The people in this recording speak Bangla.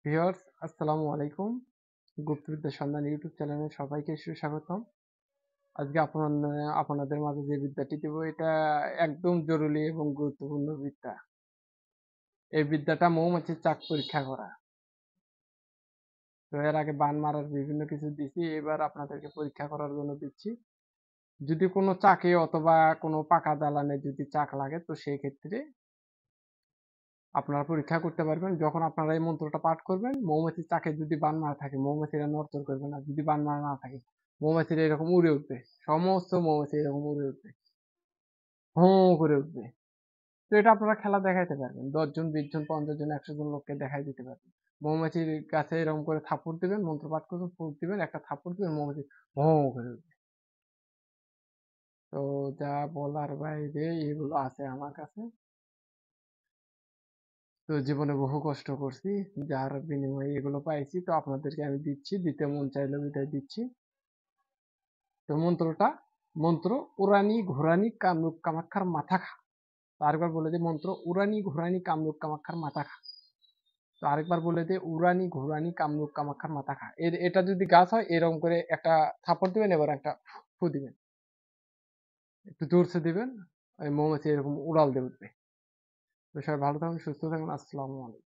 ভিউয়ার্স, আসসালামু আলাইকুম। গুপ্তবিদ্যা সন্ধান ইউটিউব চ্যানেলে সবাইকে সুস্বাগতম। আজকে আপনাদের মাঝে যে বিদ্যাটি দেব এটা একদম জরুরি এবং গুরুত্বপূর্ণ বিদ্যা। এই বিদ্যাটা মৌমাছির চাক পরীক্ষা করা। তো এর আগে বান মারার বিভিন্ন কিছু দিছি, এবার আপনাদেরকে পরীক্ষা করার জন্য দিচ্ছি। যদি কোনো চাকে অথবা কোনো পাকা দালানে যদি চাক লাগে তো সেই ক্ষেত্রে আপনারা পরীক্ষা করতে পারবেন। যখন আপনারা এই মন্ত্রটা পাঠ করবেন, মৌমাছির চাকে যদি বান মারা থাকে মৌমাছিরা নড়চড় করবে না। যদি বান মারা না থাকে মৌমাছিরা এরকম উড়ে উঠবে, সমস্ত মৌমাছি এরকম উড়ে উঠবে, হোঁ করে উঠবে। তো এটা আপনারা খেলা দেখাইতে পারবেন, 10 জন 20 জন 50 জন 100 জন লোককে দেখাই দিতে পারবেন। মৌমাছির কাছে এরকম করে থাপ্পড় দিবেন, মন্ত্র পাঠ করবেন, ফুঁক দিবেন, একটা থাপ্পড় দিবেন, মৌমাছি হোঁ করে উঠবে। তো যা বলার বাইরে এগুলো আছে আমার কাছে। তো জীবনে বহু কষ্ট করছি, যার বিনিময়ে এগুলো পাইছি, তো আপনাদেরকে আমি দিচ্ছি, দিতে মন চাইলে বিদায় দিচ্ছি। তো মন্ত্র উড়ানি ঘোরানি কামরূপ কামাক্ষার মাথা খা। তো আরেকবার বলে দে, মন্ত্র উড়ানি ঘোরানি কামরূপ কামাক্ষার মাথা খা। তো আরেকবার বলে দে, উড়ানি ঘোরানি কামরূপ কামাক্ষার মাথা খা। এটা যদি গাছ হয় এরকম করে একটা থাপড় দিবেন, এবার একটা ফু দিবেন, একটু জোরসে দিবেন, ওই মৌমাছি এরকম উড়াল দিয়ে উঠবে। তো সবাই ভালো থাকুন, সুস্থ থাকুন, আসসালামু আলাইকুম।